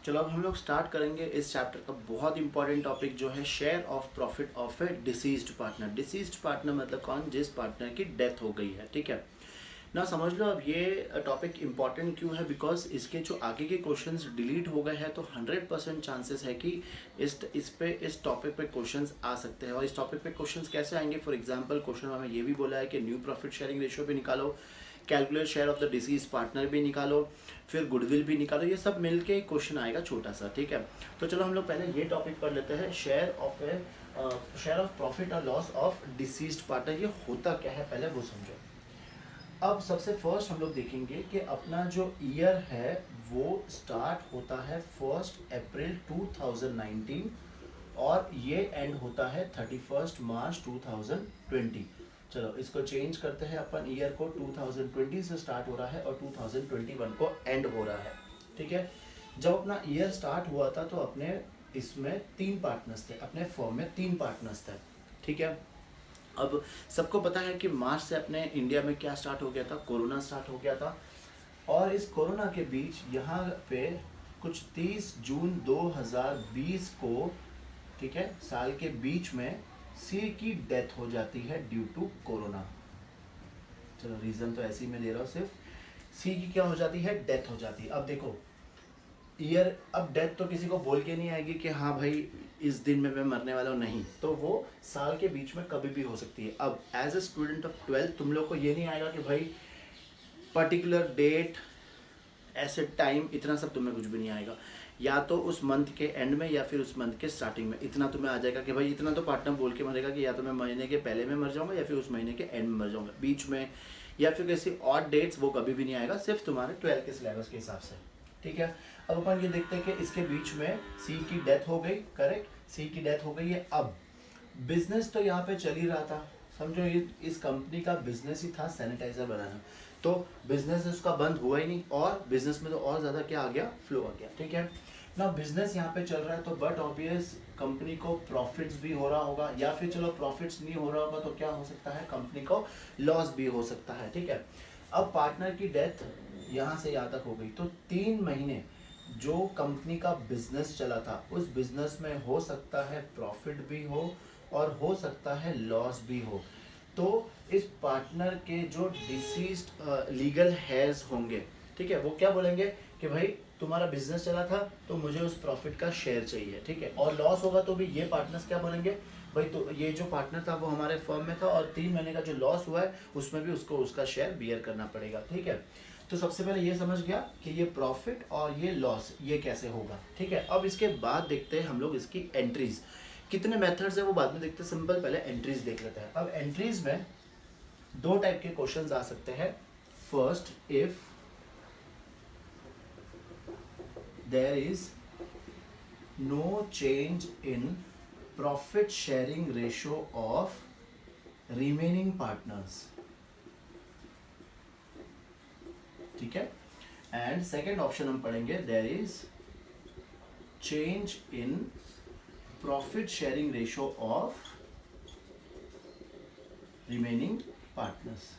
चलो अब हम लोग स्टार्ट करेंगे इस चैप्टर का बहुत इंपॉर्टेंट टॉपिक जो है share of profit of A deceased partner. Deceased partner मतलब कौन? जिस पार्टनर की डेथ हो गई है, ठीक है ना। समझ लो अब ये टॉपिक इंपॉर्टेंट क्यों है, बिकॉज इसके जो आगे के क्वेश्चंस डिलीट हो गए हैं तो 100% चांसेस है कि इस टॉपिक पे क्वेश्चंस आ सकते हैं। और इस टॉपिक पे क्वेश्चंस कैसे आएंगे? फॉर एग्जांपल क्वेश्चन में हमें ये भी बोला है कि न्यू प्रॉफिट शेयरिंग रेशियो भी निकालो, calculate share of the disease partner भी निकालो, फिर गुडविल भी निकालो। ये सब मिलके क्वेश्चन आएगा छोटा सा, ठीक है। तो चलो हम लोग पहले ये टॉपिक पढ़ लेते हैं, शेयर ऑफ प्रॉफिट और लॉस ऑफ डिसीज्ड पार्टनर। ये होता क्या है पहले वो समझो। अब सबसे फर्स्ट हम लोग देखेंगे कि अपना जो ईयर है वो स्टार्ट होता है 1 अप्रैल 2019 और ये एंड होता है 31 मार्च 2020। चलो इसको चेंज करते हैं, अपन ईयर को 2020 से स्टार्ट हो रहा है और 2021 को एंड हो रहा है, ठीक है। जब अपना ईयर स्टार्ट हुआ था तो अपने इसमें 3 पार्टनर्स थे, अपने फर्म में 3 पार्टनर्स थे, ठीक है। अब सबको पता है कि मार्च से अपने इंडिया में क्या स्टार्ट हो गया था? कोरोना स्टार्ट हो गया था। और इस कोरोना के बीच यहाँ पे कुछ 30 जून 2020 को, ठीक है, साल के बीच में सी की डेथ हो जाती है ड्यू टू कोरोना। चलो रीजन तो ऐसे ही मैं दे रहा हूँ, सिर्फ सी की क्या हो जाती है? डेथ हो जाती है। अब देखो ईयर, अब डेथ तो किसी को बोल के नहीं आएगी कि हाँ भाई इस दिन में मैं मरने वाला हूँ, नहीं, तो वो साल के बीच में कभी भी हो सकती है। अब as a student of 12th तुम लोग को ये नहीं आएगा कि भाई पर्टिकुलर डेट, ऐसे टाइम, इतना सब तुम्हें कुछ भी नहीं आएगा। या तो उस मंथ के एंड में या फिर उस मंथ के स्टार्टिंग में इतना तुम्हें आ जाएगा कि भाई इतना तो पार्टनर बोल के मरेगा कि या तो मैं महीने के पहले में मर जाऊंगा या फिर उस महीने के एंड में मर जाऊंगा, बीच में या फिर किसी ऑड डेट्स वो कभी भी नहीं आएगा, सिर्फ तुम्हारे 12 के सिलेबस के हिसाब से, ठीक है। अब अपन ये देखते हैं कि इसके बीच में सी की डेथ हो गई, करेक्ट, सी की डेथ हो गई है। अब बिजनेस तो यहाँ पे चल ही रहा था, समझो ये इस कंपनी का बिजनेस ही था सैनिटाइजर बनाना, तो बिजनेस उसका बंद हुआ ही नहीं और बिजनेस में तो और ज़्यादा क्या आ गया? फ्लो आ गया, ठीक है ना। बिजनेस यहाँ पे चल रहा है तो बट ऑब्वियस कंपनी को प्रॉफिट्स भी हो रहा होगा, या फिर चलो प्रॉफिट्स नहीं हो रहा होगा तो क्या हो सकता है? कंपनी को लॉस भी हो सकता है, ठीक है। अब पार्टनर की डेथ यहाँ से यहाँ तक हो गई तो 3 महीने जो कंपनी का बिजनेस चला था उस बिजनेस में हो सकता है प्रॉफिट भी हो और हो सकता है लॉस भी हो। तो इस पार्टनर के जो डिसीज्ड लीगल हेयर्स होंगे, ठीक है, वो क्या बोलेंगे कि भाई तुम्हारा बिजनेस चला था तो मुझे उस प्रॉफिट का शेयर चाहिए, ठीक है। और लॉस होगा तो भी ये पार्टनर्स क्या बोलेंगे? भाई तो ये जो पार्टनर था वो हमारे फर्म में था और 3 महीने का जो लॉस हुआ है उसमें भी उसको उसका शेयर बियर करना पड़ेगा, ठीक है। तो सबसे पहले ये समझ गया कि ये प्रॉफिट और ये लॉस ये कैसे होगा, ठीक है। अब इसके बाद देखते हैं हम लोग इसकी एंट्रीज, कितने मेथड्स है वो बाद में देखते हैं, सिंपल पहले एंट्रीज देख लेते हैं। अब एंट्रीज में 2 टाइप के क्वेश्चंस आ सकते हैं। First, if there is no change in profit sharing ratio of remaining partners, ठीक है। एंड सेकेंड ऑप्शन हम पढ़ेंगे, there is change in profit sharing ratio of remaining partners.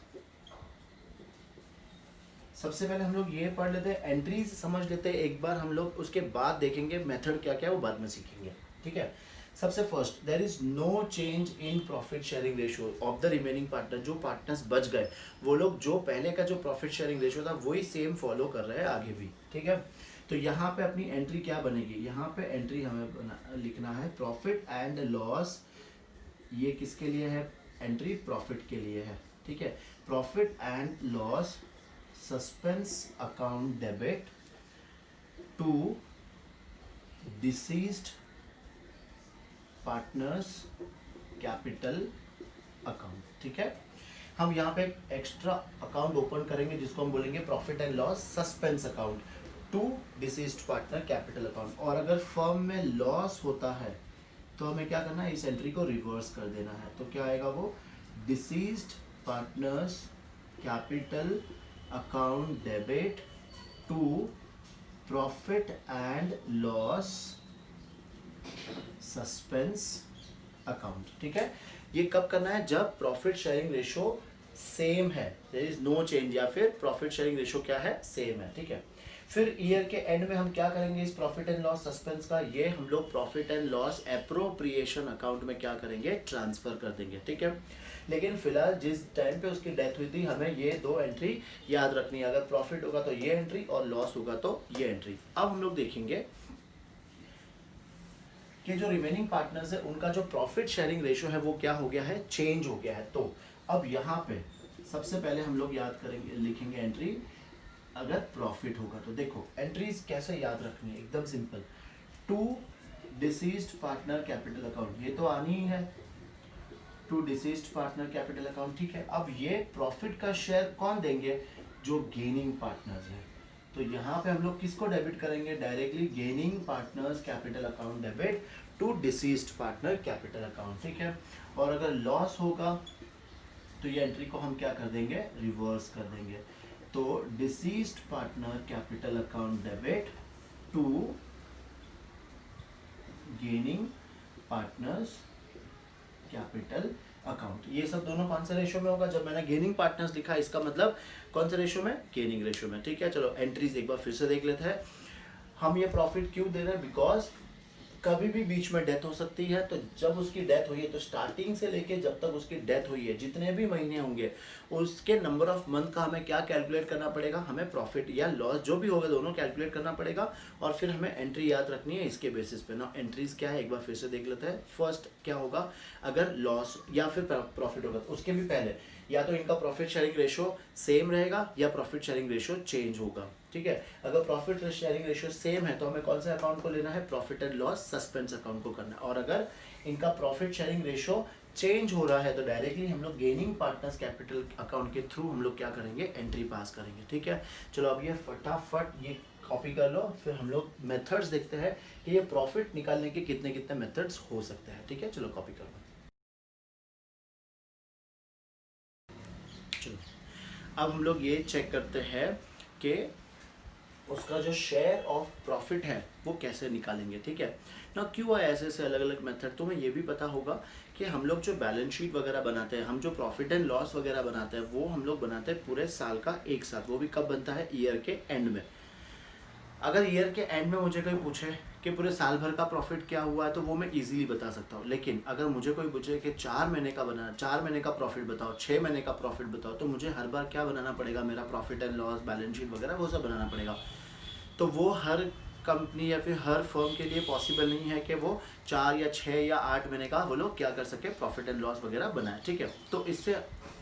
सबसे पहले हम लोग ये पढ़ लेते हैं, एंट्रीज समझ लेते हैं एक बार हम लोग, उसके बाद देखेंगे मेथड क्या क्या है वो बाद में सीखेंगे, ठीक है। सबसे first, there is no change in profit sharing ratio of the remaining partner. जो पार्टनर्स बच गए वो लोग जो पहले का जो प्रॉफिट शेयरिंग रेशियो था वही सेम फॉलो कर रहे हैं आगे भी, ठीक है। तो यहाँ पे अपनी एंट्री क्या बनेगी? यहाँ पे एंट्री हमें लिखना है प्रॉफिट एंड लॉस। ये किसके लिए है? एंट्री प्रॉफिट के लिए है, ठीक है। Profit and loss suspense account debit to deceased partners capital account, ठीक है। हम यहाँ पे एक्स्ट्रा अकाउंट ओपन करेंगे जिसको हम बोलेंगे profit and loss suspense account to deceased partner capital account. और अगर फर्म में लॉस होता है तो हमें क्या करना है? इस एंट्री को रिवर्स कर देना है। तो क्या आएगा वो? Deceased partners capital account debit to profit and loss suspense account, ठीक है। ये कब करना है? जब प्रॉफिट शेयरिंग रेशियो सेम है, देयर इज नो चेंज, या फिर प्रॉफिट शेयरिंग रेशियो क्या है? सेम है, ठीक है। फिर ईयर के एंड में हम क्या करेंगे इस प्रॉफिट एंड लॉस सस्पेंस का, ये हम लोग profit and loss appropriation account में क्या करेंगे, ट्रांसफर कर देंगे, ठीक है। लेकिन फिलहाल जिस टाइम पे उसकी डेथ हुई थी हमें ये दो एंट्री याद रखनी है, अगर प्रॉफिट होगा तो ये एंट्री और लॉस होगा तो ये एंट्री। अब हम लोग देखेंगे कि जो रिमेनिंग पार्टनर्स है उनका जो प्रॉफिट शेयरिंग रेशियो है वो क्या हो गया है, चेंज हो गया है। तो अब यहाँ पे सबसे पहले हम लोग याद करेंगे, लिखेंगे एंट्री अगर प्रॉफिट होगा तो। देखो एंट्रीज कैसे याद रखनी है, एकदम simple, to deceased partner capital account, ये तो आनी ही है, to deceased partner capital account, ठीक है। अब ये प्रॉफिट का शेयर कौन देंगे, जो गेनिंग पार्टनर्स है। तो यहाँ पे हम लोग किसको डेबिट करेंगे, directly gaining partners capital account debit to deceased partner capital account, ठीक है। और अगर लॉस होगा तो ये एंट्री को हम क्या कर देंगे, रिवर्स कर देंगे। तो deceased partner capital account debit to gaining partners capital account, ये सब दोनों कौन से रेशियो में होगा, जब मैंने गेनिंग पार्टनर्स लिखा इसका मतलब कौन से रेशियो में, गेनिंग रेशियो में, ठीक है। चलो एंट्रीज एक बार फिर से देख लेते हैं। हम ये प्रॉफिट क्यों दे रहे हैं, बिकॉज कभी भी बीच में डेथ हो सकती है, तो जब उसकी डेथ हुई है तो स्टार्टिंग से लेके जब तक उसकी डेथ हुई है जितने भी महीने होंगे उसके नंबर ऑफ मंथ का हमें क्या कैलकुलेट करना पड़ेगा, हमें प्रॉफिट या लॉस जो भी होगा दोनों कैलकुलेट करना पड़ेगा और फिर हमें एंट्री याद रखनी है इसके बेसिस पे ना। एंट्रीज क्या है एक बार फिर से देख लेते हैं। फर्स्ट क्या होगा, अगर लॉस या फिर प्रॉफिट होगा तो उसके भी पहले या तो इनका प्रॉफिट शेयरिंग रेशियो सेम रहेगा या प्रॉफिट शेयरिंग रेशियो चेंज होगा, ठीक है। अगर प्रॉफिट शेयरिंग रेशियो सेम है तो हमें कौन से अकाउंट को लेना है, profit and loss suspense account को करना है। और अगर इनका प्रॉफिट शेयरिंग रेशियो चेंज हो रहा है तो डायरेक्टली हम लोग गेनिंग पार्टनर्स कैपिटल अकाउंट के थ्रू हम लोग क्या करेंगे, एंट्री पास करेंगे, ठीक है। चलो अब ये फटाफट ये कॉपी कर लो, फिर हम लोग मेथड्स देखते हैं कि ये प्रॉफिट निकालने के कितने कितने मेथड्स हो सकते हैं, ठीक है। चलो कॉपी कर लो। चलो अब हम लोग ये चेक करते हैं कि उसका जो शेयर ऑफ प्रॉफिट है वो कैसे निकालेंगे, ठीक है ना। क्यों है ऐसे ऐसे अलग अलग मेथड, तुम्हें ये भी पता होगा कि हम लोग जो बैलेंस शीट वगैरह बनाते हैं, हम जो प्रॉफिट एंड लॉस वगैरह बनाते हैं वो हम लोग बनाते हैं पूरे साल का एक साथ, वो भी कब बनता है, ईयर के एंड में। अगर ईयर के एंड में मुझे कोई पूछे कि पूरे साल भर का प्रॉफिट क्या हुआ है तो वो मैं इजीली बता सकता हूँ। लेकिन अगर मुझे कोई पूछे कि 4 महीने का बनाना, 4 महीने का प्रॉफिट बताओ, 6 महीने का प्रॉफिट बताओ, तो मुझे हर बार क्या बनाना पड़ेगा, मेरा profit and loss balance sheet वगैरह वो सब बनाना पड़ेगा। तो वो हर कंपनी या फिर हर फर्म के लिए पॉसिबल नहीं है कि वो 4 या 6 या 8 महीने का वो लोग क्या कर सके, प्रॉफिट एंड लॉस वगैरह बनाए, ठीक है। तो इससे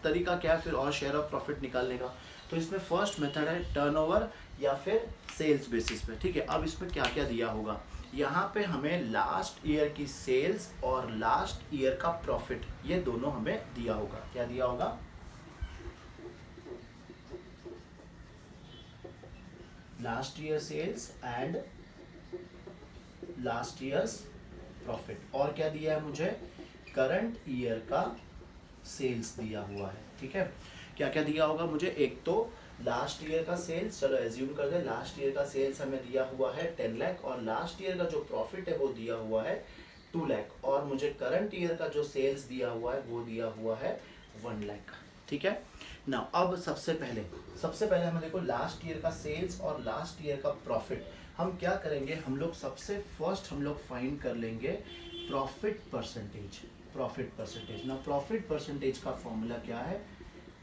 तरीका क्या है फिर और शेयर ऑफ प्रॉफिट निकालने का, तो इसमें फर्स्ट मेथड है टर्नओवर या फिर सेल्स बेसिस पे, ठीक है। अब इसमें क्या क्या दिया होगा, यहाँ पे हमें लास्ट ईयर की सेल्स और लास्ट ईयर का प्रॉफिट ये दोनों हमें दिया होगा। क्या दिया होगा, last year sales and last years profit. और क्या दिया है मुझे, करंट ईयर का सेल्स दिया हुआ है, ठीक है। क्या क्या दिया होगा मुझे, एक तो लास्ट ईयर का सेल्स, चलो एज्यूम कर दे लास्ट ईयर का सेल्स हमें दिया हुआ है 10 लाख और लास्ट ईयर का जो प्रॉफिट है वो दिया हुआ है 2 लाख और मुझे करंट ईयर का जो सेल्स दिया हुआ है वो दिया हुआ है 1 लाख, ठीक है ना। अब सबसे पहले हमें देखो लास्ट ईयर का सेल्स और लास्ट ईयर का प्रॉफिट हम क्या करेंगे, हम लोग सबसे फर्स्ट हम लोग फाइंड कर लेंगे प्रॉफिट परसेंटेज ना। प्रॉफिट परसेंटेज का फॉर्मूला क्या है,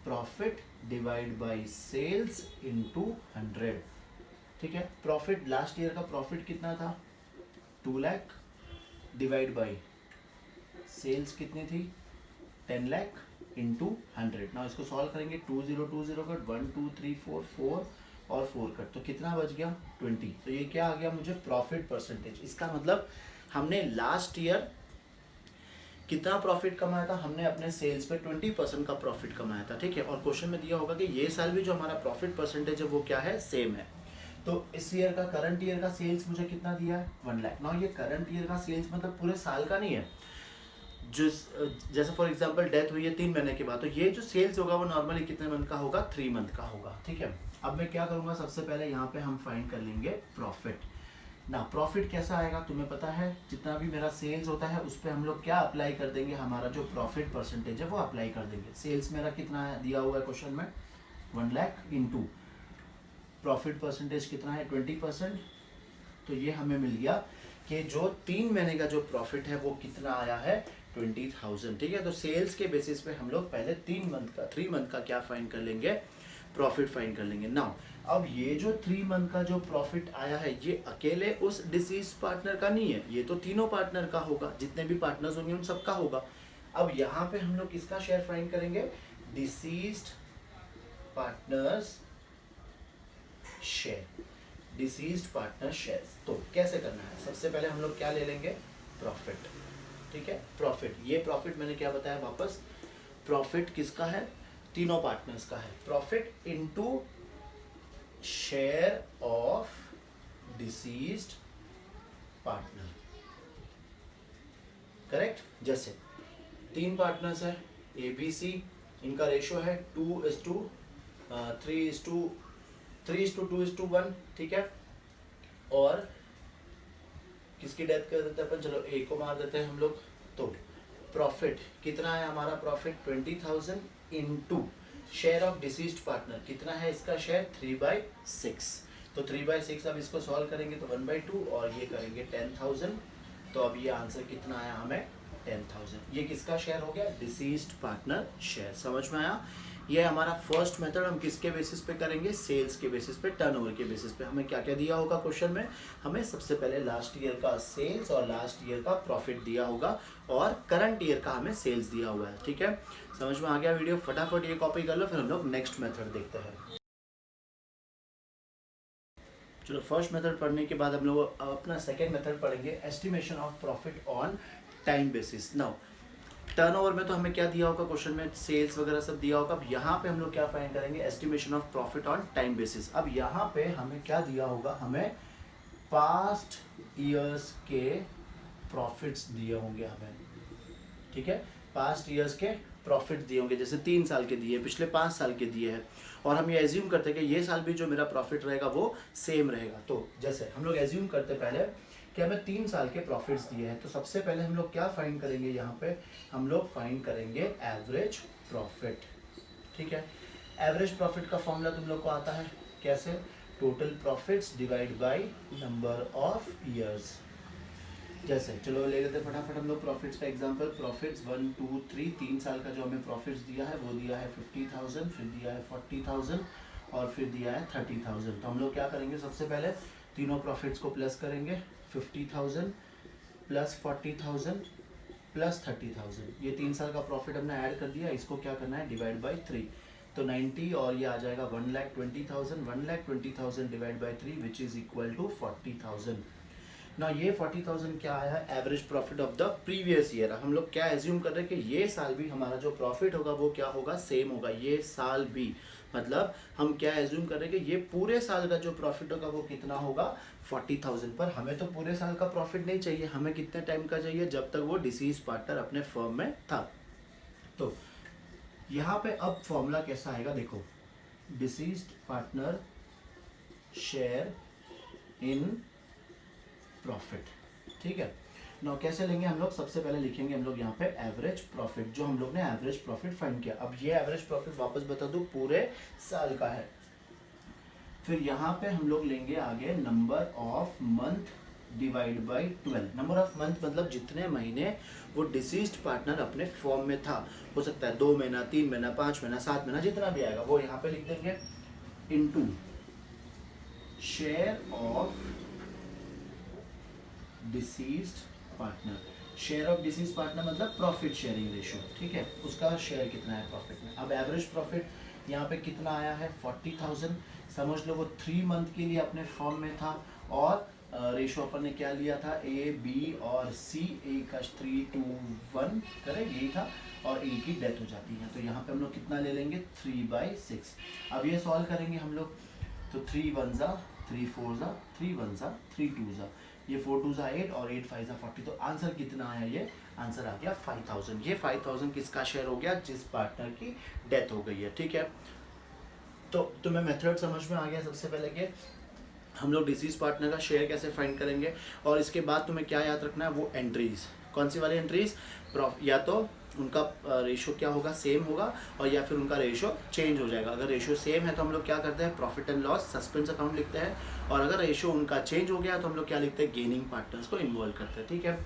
profit divide by sales into 100, ठीक है। प्रॉफिट लास्ट ईयर का प्रॉफिट कितना था 2 लाख डिवाइड बाय सेल्स कितनी थी 10 लाख इंटू 100 ना। इसको सॉल्व करेंगे 2020 कट 1 2 3 4 4 और 4 कट तो कितना बच गया 20। तो ये क्या आ गया मुझे प्रॉफिट परसेंटेज। इसका मतलब हमने लास्ट ईयर कितना प्रॉफिट कमाया था, हमने अपने सेल्स पे 20% का प्रॉफिट कमाया था, ठीक है। और क्वेश्चन में दिया होगा कि ये साल भी जो हमारा प्रॉफिट परसेंटेज है वो क्या है, सेम है। तो इस ईयर का करंट ईयर का सेल्स मुझे कितना दिया है 1 लाख ना। ये करंट ईयर का सेल्स मतलब पूरे साल का नहीं है, जो जैसे फॉर एग्जांपल डेथ हुई है 3 महीने के बाद, तो ये जो सेल्स होगा वो नॉर्मली कितने मंथ का होगा, 3 मंथ का होगा, ठीक है। अब मैं क्या करूँगा, सबसे पहले यहाँ पे हम फाइंड कर लेंगे प्रॉफिट ना। प्रॉफिट कैसा आएगा तुम्हें पता है, जितना भी मेरा सेल्स होता है उस पर हम लोग क्या अप्लाई कर देंगे, हमारा जो प्रॉफिट परसेंटेज है वो अप्लाई कर देंगे। सेल्स मेरा कितना है दिया हुआ है क्वेश्चन में 1 लाख इंटू प्रॉफिट परसेंटेज कितना है 20%। तो ये हमें मिल गया कि जो 3 महीने का जो प्रॉफिट है वो कितना आया है 20,000। ठीक है, तो सेल्स के बेसिस पे हम लोग पहले 3 मंथ का क्या फाइंड कर लेंगे, प्रॉफिट फाइंड कर लेंगे। नाउ अब ये जो 3 मंथ का जो प्रॉफिट आया है ये अकेले उस डिसीज पार्टनर का नहीं है, ये तो तीनों पार्टनर का होगा, जितने भी पार्टनर्स होंगे उन सबका होगा। अब यहाँ पे हम लोग किसका शेयर फाइंड करेंगे, deceased partners share, deceased partner shares. तो कैसे करना है, सबसे पहले हम लोग क्या ले लेंगे, प्रॉफिट। ठीक है, प्रॉफिट, ये प्रॉफिट मैंने क्या बताया वापस, प्रॉफिट किसका है, तीनों पार्टनर्स का है। Profit into share of deceased partner, correct. जैसे 3 पार्टनर्स है ABC, इनका रेशो है 3:2:1, ठीक है। और किसकी डेथ कर देते हैं अपन, चलो A को मार देते हैं हम लोग। तो प्रॉफिट कितना है हमारा, profit 20,000 into share of deceased partner कितना है इसका शेयर 3/6। तो 3/6 अब इसको सॉल्व करेंगे तो 1/2 और ये करेंगे 10,000। तो अब ये आंसर कितना आया हमें 10,000। ये किसका शेयर हो गया, डिसीज्ड पार्टनर शेयर। समझ में आया। ये हमारा फर्स्ट मेथड हम किसके बेसिस पे करेंगे, सेल्स के बेसिस पे, टर्नओवर के बेसिस पे। हमें क्या क्या दिया होगा क्वेश्चन में, हमें सबसे पहले लास्ट ईयर का सेल्स और लास्ट ईयर का प्रॉफिट दिया होगा और करंट ईयर का हमें सेल्स दिया हुआ है। ठीक है, समझ में आ गया वीडियो, फटाफट ये कॉपी कर लो, फिर हम लोग नेक्स्ट मेथड देखते हैं। चलो फर्स्ट मेथड पढ़ने के बाद हम लोग अपना सेकेंड मेथड पढ़ेंगे, estimation of profit on time basis. Now turnover में तो हमें क्या दिया होगा क्वेश्चन में, सेल्स वगैरह सब दिया होगा। अब यहाँ पे हम लोग क्या फाइंड करेंगे, estimation of profit on time basis. अब यहाँ पे हमें क्या दिया होगा, हमें पास्ट ईयर्स के प्रॉफिट्स दिए होंगे हमें। ठीक है, पास्ट ईयर्स के प्रॉफिट दिए होंगे, जैसे 3 साल के दिए, पिछले 5 साल के दिए हैं। और हम ये एज्यूम करते हैं कि ये साल भी जो मेरा प्रॉफिट रहेगा वो सेम रहेगा। तो जैसे हम लोग एज्यूम करते पहले कि हमें 3 साल के प्रॉफिट्स दिए हैं, तो सबसे पहले हम लोग क्या फाइंड करेंगे, यहाँ पे हम लोग फाइंड करेंगे एवरेज प्रॉफिट। ठीक है, एवरेज प्रॉफिट का फॉर्मूला तुम लोग को आता है कैसे, total profits divide by number of years. जैसे चलो ले लेते फटाफट हम लोग प्रॉफिट्स का एग्जांपल। प्रॉफिट्स 1 2 3, 3 साल का जो हमें प्रॉफिट्स दिया है वो दिया है 50,000, फिर दिया है 40,000 और फिर दिया है 30,000। तो हम लोग क्या करेंगे, सबसे पहले तीनों प्रॉफिट्स को प्लस करेंगे, 50,000 प्लस 40,000 प्लस 30,000। ये 3 साल का प्रॉफिट हमने ऐड कर दिया, इसको क्या करना है, डिवाइड बाई 3। तो 90 और ये आ जाएगा 1,20,000, 1,20,000 divide by 3 which is equal to 40,000। ना ये 40,000 क्या आया, average profit of the previous year. हम लोग क्या एज्यूम कर रहे हैं कि ये साल भी हमारा जो प्रॉफिट होगा वो क्या होगा, सेम होगा, ये साल भी। मतलब हम क्या एज्यूम कर रहे हैं कि ये पूरे साल का जो प्रॉफिट होगा वो कितना होगा 40,000। पर हमें तो पूरे साल का प्रॉफिट नहीं चाहिए, हमें कितने टाइम का चाहिए, जब तक वो डिसीज पार्टनर अपने फर्म में था। तो यहाँ पे अब फॉर्मूला कैसा आएगा, देखो, disease partner share in profit. ठीक है, ना कैसे लेंगे हम लोग, सबसे पहले लिखेंगे हम लोग यहाँ पे एवरेज प्रॉफिट, जो हम लोग ने एवरेज प्रॉफिट फाइंड किया। अब ये एवरेज प्रॉफिट वापस बता दूं पूरे साल का है। फिर यहाँ पे हम लोग लेंगे आगे number of month divide by 12। Number of month मतलब जितने महीने वो डिसीज्ड पार्टनर अपने फॉर्म में था, हो सकता है 2 महीना, 3 महीना, 5 महीना, 7 महीना, जितना भी आएगा वो यहाँ पे लिख देंगे, into share of deceased partner. Share of disease partner मतलब प्रॉफिट शेयरिंग रेशियो। ठीक है, उसका शेयर कितना है प्रॉफिट में। अब एवरेज प्रॉफिट यहाँ पे कितना आया है 40,000। समझ लो वो 3 मंथ के लिए अपने फॉर्म में था और रेशियो अपन ने क्या लिया था, ए बी और सी, ए का 3:1 करेक्ट यही था, और ए की डेथ हो जाती है। तो यहाँ पे हम लोग कितना ले लेंगे 3/6। अब ये सॉल्व करेंगे हम लोग, तो 3 1 जा 3 4 जा 3 1 जा 3 2 जा, ये 4 2 जा 8 और 8 5 जा 40। तो आंसर कितना आया, ये आंसर आ गया 5,000। ये 5,000 किसका शेयर हो गया, जिस पार्टनर की डेथ हो गई है। ठीक है, तो तुम्हें मेथड समझ में आ गया सबसे पहले कि हम लोग डिसीज पार्टनर का शेयर कैसे फाइंड करेंगे। और इसके बाद तुम्हें क्या याद रखना है, वो एंट्रीज, कौन सी वाली एंट्रीज, या तो उनका रेशो क्या होगा, सेम होगा, और या फिर उनका रेशो चेंज हो जाएगा। अगर रेशो सेम है तो हम लोग क्या करते हैं, profit and loss suspense account लिखते हैं, और अगर रेशो उनका चेंज हो गया तो हम लोग क्या लिखते हैं, गेनिंग पार्टनर्स को इन्वॉल्व करते हैं। ठीक है,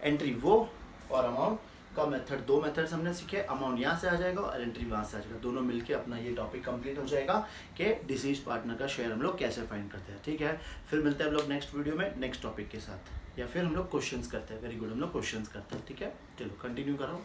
एंट्री वो और अमाउंट का मेथड, दो मेथड्स हमने सीखे, अमाउंट यहाँ से आ जाएगा और एंट्री वहाँ से आ जाएगा, दोनों मिलके अपना ये टॉपिक कंप्लीट हो जाएगा कि डिसीज पार्टनर का शेयर हम लोग कैसे फाइंड करते हैं। ठीक है, फिर मिलते हैं हम लोग नेक्स्ट वीडियो में नेक्स्ट टॉपिक के साथ, या फिर हम लोग क्वेश्चंस करते हैं। वेरी गुड, हम लोग क्वेश्चंस करते हैं। ठीक है, चलो कंटिन्यू करो।